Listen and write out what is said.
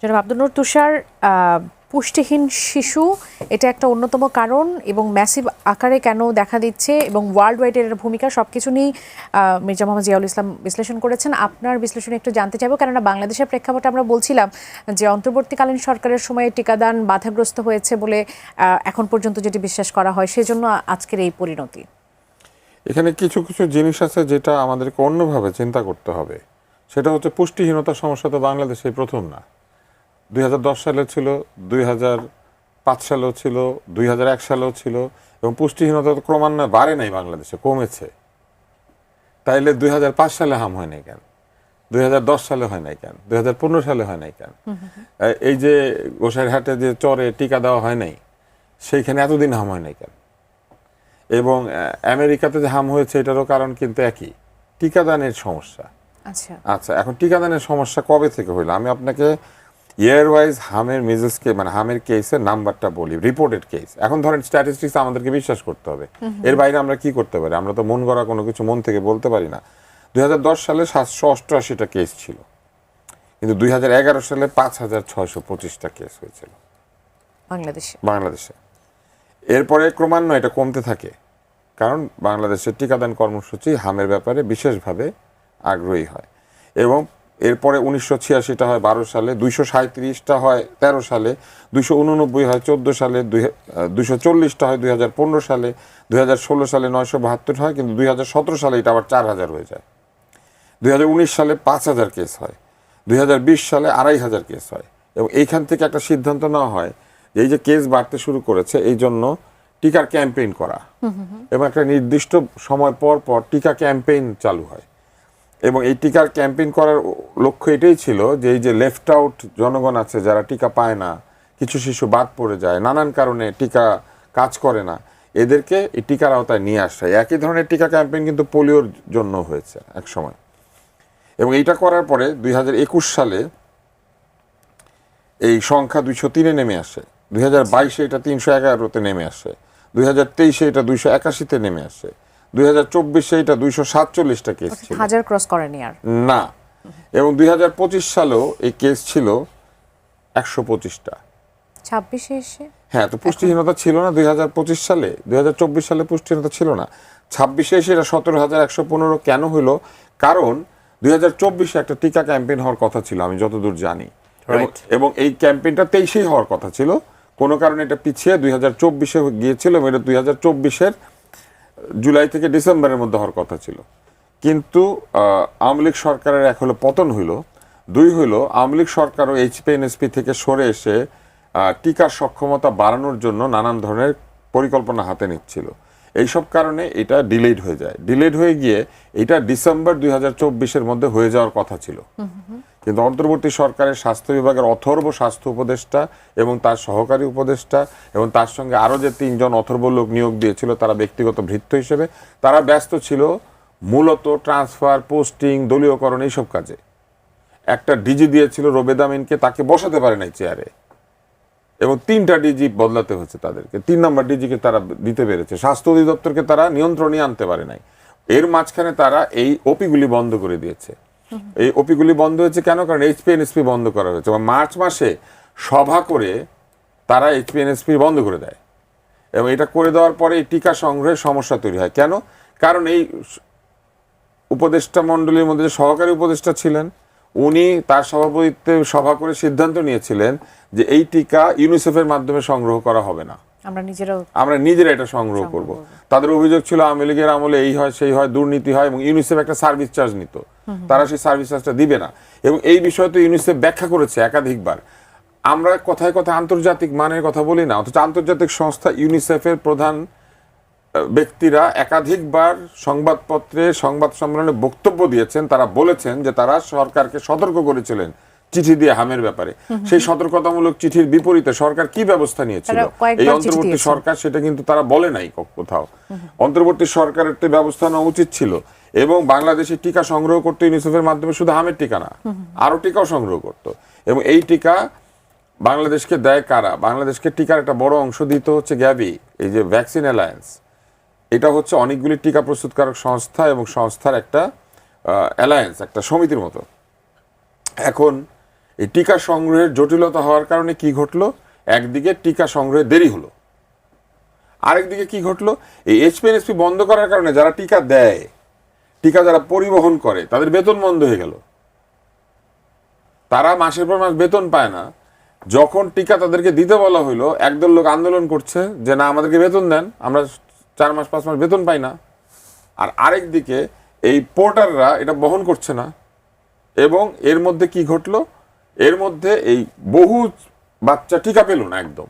জনাব আব্দুল নূর তুষার, পুষ্টিহীন শিশু এটা একটা অন্যতম কারণ এবং ম্যাসিভ আকারে কেন দেখা দিচ্ছে এবং ওয়ার্ল্ড ওয়াইড এর ভূমিকা সবকিছু নিয়ে মির্জা মোহাম্মদ জিয়াউল ইসলাম বিশ্লেষণ করেছেন। আপনার বিশ্লেষণ একটু জানতে চাইবো, কেননা বাংলাদেশের প্রেক্ষাপটে আমরা বলছিলাম যে অন্তর্বর্তীকালীন সরকারের সময়ে টিকাদান বাধাগ্রস্ত হয়েছে বলে এখন পর্যন্ত যেটি বিশ্বাস করা হয়, সেজন্য আজকের এই পরিণতি। এখানে কিছু কিছু জিনিস আছে যেটা আমাদেরকে অন্যভাবে চিন্তা করতে হবে। সেটা হচ্ছে পুষ্টিহীনতার সমস্যা তো বাংলাদেশে প্রথম না। 2010 সালে ছিল, 2005 সালেও ছিল, 2001 সালেও ছিল, এবং পুষ্টিহীনতা তো ক্রমান্বয়ে বাড়ে নাই, বাংলাদেশে কমেছে। তাইলে 2005 সালে হাম হয় নাই কেন, 2010 সালে হয় নাই কেন, 2015 সালে হয় নাই কেন? এই যে গোসাইরহাটে যে চরে টিকা দেওয়া হয় নাই, সেইখানে এতদিন হাম হয় নাই কেন? এবং আমেরিকাতে যে হাম হয়েছে এটারও কারণ কিন্তু একই, টিকাদানের সমস্যা। আচ্ছা, এখন টিকাদানের সমস্যা কবে থেকে হইলো? আমি আপনাকে ইয়ার ওয়াইজ হামের মিজেসকে মানে হামের কেসের নাম্বারটা বলি, রিপোর্টেড কেস। এখন ধরেন স্ট্যাটিস্টিক্স আমাদেরকে বিশ্বাস করতে হবে, এর বাইরে আমরা কি করতে পারি? আমরা তো মন গড়া কোনো কিছু মন থেকে বলতে পারি না। 2010 সালে 788টা কেস ছিল, কিন্তু 2011 সালে 5625টা কেস হয়েছিল বাংলাদেশে। এরপরে ক্রমান্বয়ে এটা কমতে থাকে, কারণ বাংলাদেশের টিকাদান কর্মসূচি হামের ব্যাপারে বিশেষভাবে আগ্রহী হয়। এবং এরপরে 1986টা হয় 12 সালে, 237টা হয় 13 সালে, 289 হয় 14 সালে, 240টা হয় 2015 সালে, 2016 সালে 972 হয়, কিন্তু 2017 সালে এটা আবার 4000 হয়ে যায়। 2019 সালে 5000 কেস হয়, 2020 সালে 2500 কেস হয়। এবং এইখান থেকে একটা সিদ্ধান্ত নেওয়া হয় যে এই যে কেস বাড়তে শুরু করেছে, এই জন্য টিকার ক্যাম্পেইন করা, এবং একটা নির্দিষ্ট সময় পর পর টিকা ক্যাম্পেইন চালু হয়। এবং এই টিকার ক্যাম্পেইন করার লক্ষ্য এটাই ছিল যে এই যে লেফট আউট জনগণ আছে, যারা টিকা পায় না, কিছু শিশু বাদ পড়ে যায়, নানান কারণে টিকা কাজ করে না, এদেরকে এই টিকার আওতায় নিয়ে আসে। একই ধরনের টিকা ক্যাম্পেইন কিন্তু পোলিওর জন্য হয়েছে এক সময়। এবং এইটা করার পরে 2021 সালে এই সংখ্যা 203-এ নেমে আসে, 2022-এ এটা 311-তে নেমে আসে, 2023-এ এটা 281-তে নেমে আসে, 2024-এ এটা 247টা কেস ছিল, হাজার ক্রস করেনি আর না। এবং 2025 সালেও এই কেস ছিল 125টা। 26-এ এসে হ্যাঁ, তো পুষ্টিহীনতা ছিল না 2025 সালে, 2024 সালে পুষ্টিহীনতা ছিল না, 26-এ এসে এটা 17,115 কেন হইলো? কারণ 2024-এ একটা টিকা ক্যাম্পেইন হওয়ার কথা ছিল, আমি যতদূর জানি, এবং এই ক্যাম্পেইনটা 23-এই হওয়ার কথা ছিল। কোনো কারণে এটা পিছিয়ে 2024-এ গিয়েছিল, এবং এটা 2024-এর জুলাই থেকে ডিসেম্বরের মধ্যে হওয়ার কথা ছিল। কিন্তু আওয়ামী লীগ সরকারের এক হলো পতন হইল, দুই হইলো আওয়ামী লীগ সরকারও এইচপিএনএসপি থেকে সরে এসে টিকার সক্ষমতা বাড়ানোর জন্য নানান ধরনের পরিকল্পনা হাতে নিচ্ছিল। এইসব কারণে এটা ডিলেড হয়ে যায়। ডিলেড হয়ে গিয়ে এটা ডিসেম্বর 2024-এর মধ্যে হয়ে যাওয়ার কথা ছিল। কিন্তু অন্তর্বর্তী সরকারের স্বাস্থ্য বিভাগের অথর্ব স্বাস্থ্য উপদেষ্টা এবং তার সহকারী উপদেষ্টা এবং তার সঙ্গে আরও যে 3 জন অথর্ব লোক নিয়োগ দিয়েছিল তারা ব্যক্তিগত ভৃত্য হিসেবে, তারা ব্যস্ত ছিল মূলত ট্রান্সফার, পোস্টিং, দলীয়করণ, এইসব কাজে। একটা ডিজি দিয়েছিল রোবেদা মিনকে, তাকে বসাতে পারে নাই চেয়ারে, এবং 3টা ডিজি বদলাতে হচ্ছে তাদেরকে। 3 নম্বর ডিজিকে তারা দিতে পেরেছে, স্বাস্থ্য অধিদপ্তরকে তারা নিয়ন্ত্রণে আনতে পারে নাই। এর মাঝখানে তারা এই ওপিগুলি বন্ধ করে দিয়েছে। এই ওপিগুলি বন্ধ হয়েছে কেন? কারণ এইচপিএনএসপি বন্ধ করা হয়েছে, এবং মার্চ মাসে সভা করে তারা এইচপিএনএসপি বন্ধ করে দেয়। এবং এটা করে দেওয়ার পরে এই টিকা সংগ্রহের সমস্যা তৈরি হয়। কেন? কারণ এই উপদেষ্টা মণ্ডলীর মধ্যে যে সহকারী উপদেষ্টা ছিলেন, উনি তার সভাপতিত্বে সভা করে সিদ্ধান্ত নিয়েছিলেন যে এই টিকা ইউনিসেফের মাধ্যমে সংগ্রহ করা হবে না, আমরা নিজেরা এটা সংগ্রহ করব। তাদের অভিযোগ ছিল আওয়ামী লীগের আমলে এই হয় সেই হয়, দুর্নীতি হয়, এবং ইউনিসেফ একটা সার্ভিস চার্জ নিত, তারা সেই সার্ভিস চার্জটা দিবে না। এবং এই বিষয়ে তো ইউনিসেফ ব্যাখ্যা করেছে একাধিকবার। আমরা কথায় কথায় আন্তর্জাতিক মানের কথা বলি না, অথচ আন্তর্জাতিক সংস্থা ইউনিসেফের প্রধান ব্যক্তিরা একাধিকবার সংবাদপত্রে, সংবাদ সম্মেলনে বক্তব্য দিয়েছেন। তারা বলেছেন যে তারা সরকারকে সতর্ক করেছিলেন চিঠি দিয়ে হামের ব্যাপারে। সেই সতর্কতামূলক চিঠির বিপরীতে সরকার কি ব্যবস্থা নিয়েছিল এই অন্তর্বর্তী সরকার, সেটা কিন্তু তারা বলে নাই কোথাও। অন্তর্বর্তী সরকারের তো ব্যবস্থা নেওয়া উচিত ছিল, এবং বাংলাদেশে টিকা সংগ্রহ করতে ইউনিসেফের মাধ্যমে শুধু হামের টিকা না, আরো টিকাও সংগ্রহ করত। এবং এই টিকা বাংলাদেশকে দেয় কারা? বাংলাদেশকে টিকার একটা বড় অংশ দিতে হচ্ছে গ্যাভি, এই যে ভ্যাকসিন অ্যালায়েন্স। এটা হচ্ছে অনেকগুলি টিকা প্রস্তুতকারক সংস্থা এবং সংস্থার একটা অ্যালায়েন্স, একটা সমিতির মতো। এখন এই টিকা সংগ্রহের জটিলতা হওয়ার কারণে কি ঘটলো, একদিকে টিকা সংগ্রহে দেরি হলো, আরেকদিকে কি ঘটলো, এই এইচপিএনএসপি বন্ধ করার কারণে যারা টিকা দেয়, টিকা যারা পরিবহন করে, তাদের বেতন বন্ধ হয়ে গেল। তারা মাসের পর মাস বেতন পায় না। যখন টিকা তাদেরকে দিতে বলা হইলো, একদল লোক আন্দোলন করছে যে না, আমাদেরকে বেতন দেন, আমরা 4 মাস 5 মাস বেতন পাই না। আর আরেক দিকে এই পোর্টাররা এটা বহন করছে না। এবং এর মধ্যে কি ঘটলো, এর মধ্যে এই বহু বাচ্চা টিকা পেল না একদম।